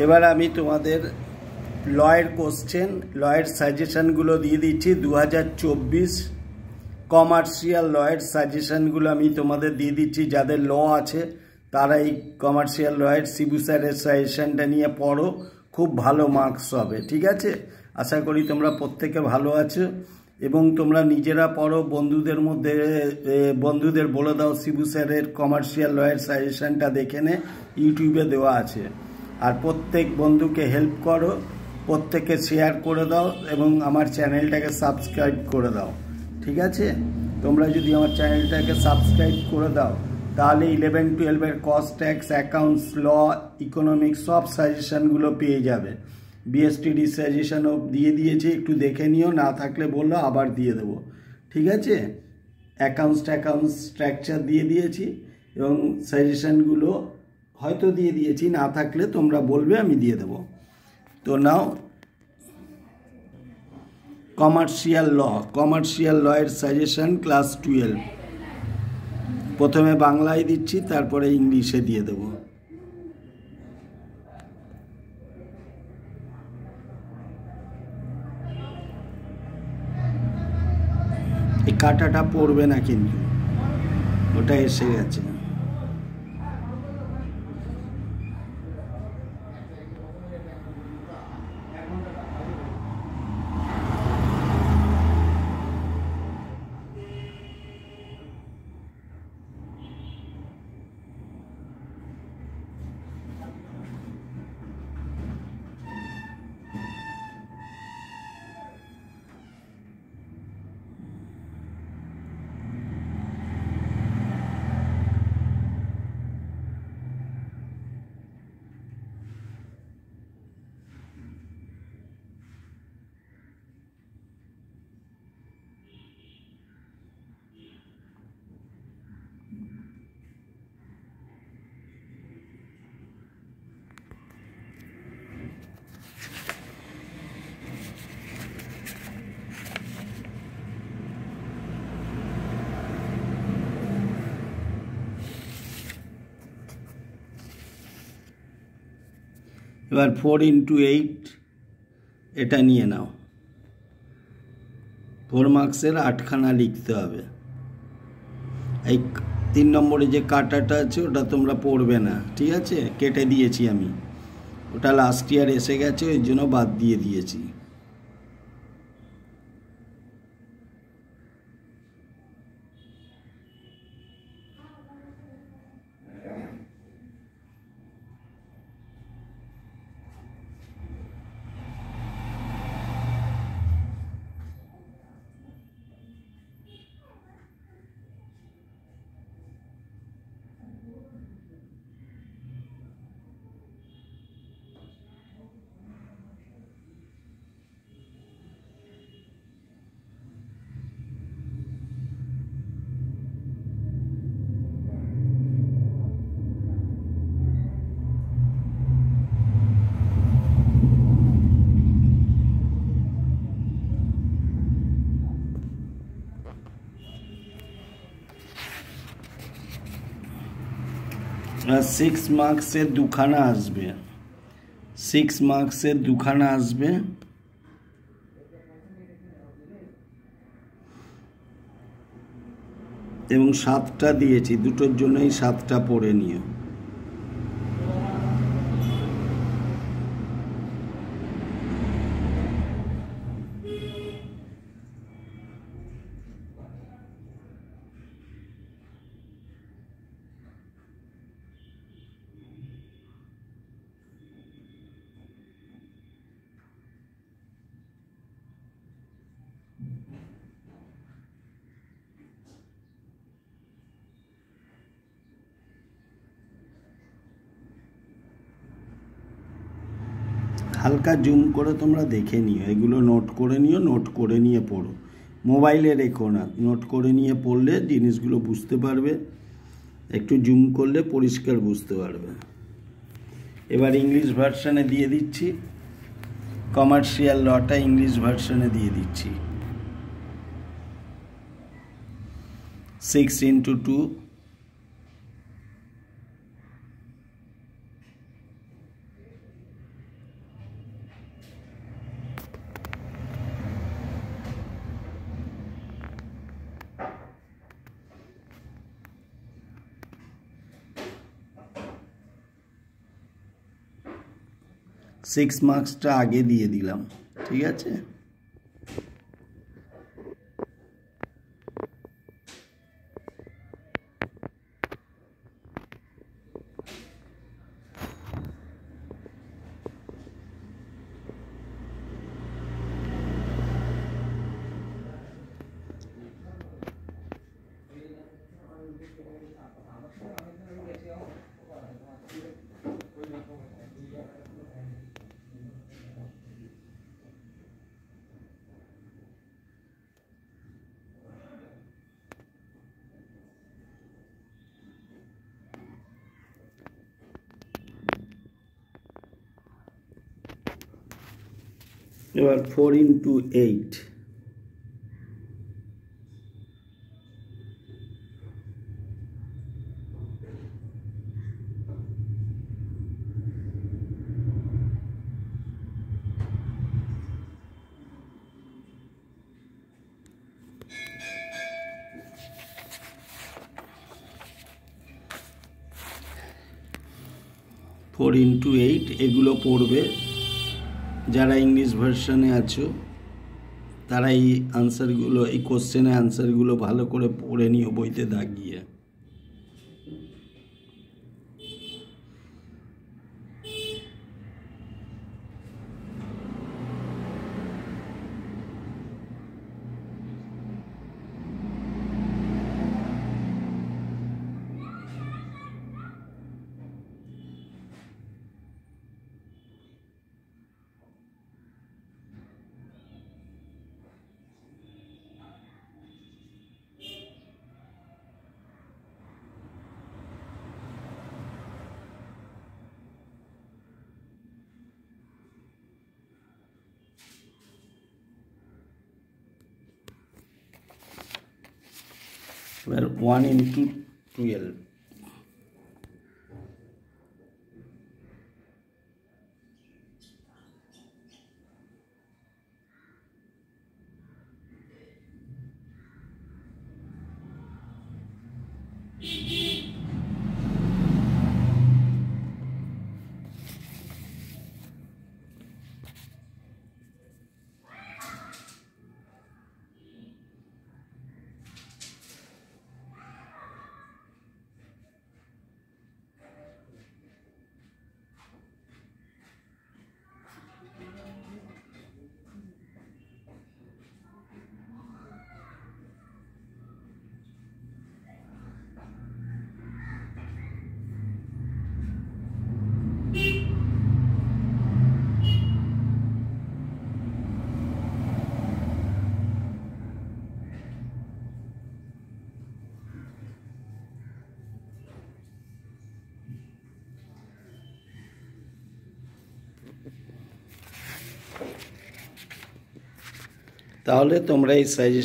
এবার আমি তোমাদের লয়ের কোশ্চেন, লয়ের সাজেশনগুলো দিয়ে দিচ্ছি। 2024 কমার্শিয়াল লয়ের সাজেশনগুলো আমি তোমাদের দিয়ে দিচ্ছি। যাদের ল আছে তারা এই কমার্শিয়াল লয়ের শিবু স্যারের সাজেশনটা নিয়ে পড়ো, খুব ভালো মার্কস হবে। ঠিক আছে, আশা করি তোমরা প্রত্যেকে ভালো আছো এবং তোমরা নিজেরা পড়ো, বন্ধুদের বলে দাও শিবু স্যারের কমার্শিয়াল লয়ের সাজেশনটা দেখে নে, ইউটিউবে দেওয়া আছে। আর প্রত্যেক বন্ধুকে হেল্প করো, প্রত্যেককে শেয়ার করে দাও এবং আমার চ্যানেলটাকে সাবস্ক্রাইব করে দাও। ঠিক আছে, তোমরা যদি আমার চ্যানেলটাকে সাবস্ক্রাইব করে দাও তাহলে 11-12 কস্ট ট্যাক্স, অ্যাকাউন্টস, ল, ইকোনমিক্স সব সাজেশনগুলো পেয়ে যাবে। বিএসটিডি সাজেশনও দিয়ে দিয়েছি, একটু দেখে নিও, না থাকলে বললো আবার দিয়ে দেবো। ঠিক আছে, অ্যাকাউন্টস স্ট্রাকচার দিয়ে দিয়েছি এবং সাজেশনগুলো হয়তো দিয়ে দিয়েছি, না থাকলে তোমরা বলবে, আমি দিয়ে দেবো। তো নাও কমার্শিয়াল লয়ের সাজেশন ক্লাস 12 প্রথমে বাংলায় দিচ্ছি, তারপরে ইংলিশে দিয়ে দেব। এই কাটাটা পড়বে না কিন্তু, ওটা এসে গেছে। এবার 4x8 এটা নিয়ে নাও, 4 মার্কসের 8খানা লিখতে হবে। এই 3 নম্বরে যে কাটাটা আছে ওটা তোমরা পড়বে না, ঠিক আছে, কেটে দিয়েছি আমি, ওটা লাস্ট ইয়ার এসে গেছে, ওই জন্য বাদ দিয়ে দিয়েছি। আর 6 মার্কসের 2খানা আসবে, 6 মার্কসের 2খানা আসবে এবং 7টা দিয়েছি, দুটোর জন্যই 7টা পড়ে নিও। হালকা জুম করে তোমরা দেখে নিও, এগুলো নোট করে নিও, নোট করে নিয়ে পড়ো, মোবাইলে রেখো না, নোট করে নিয়ে পড়লে জিনিসগুলো বুঝতে পারবে, একটু জুম করলে পরিষ্কার বুঝতে পারবে। এবার ইংলিশ ভার্সনে দিয়ে দিচ্ছি, কমার্শিয়াল লটা ইংলিশ ভার্সনে দিয়ে দিচ্ছি। 6 × 2 = 6 মার্কসটা আগে দিয়ে দিলাম, ঠিক আছে। এবার 4 into 8, এগুলো পড়বে। যারা ইংলিশ ভার্সনে আছো তারা এই আনসারগুলো, এই কোশ্চেনের আনসারগুলো ভালো করে পড়ে নিও বইতে দাগিয়ে। এবার 1 into 12, তাহলে তোমরা এই সাজেশন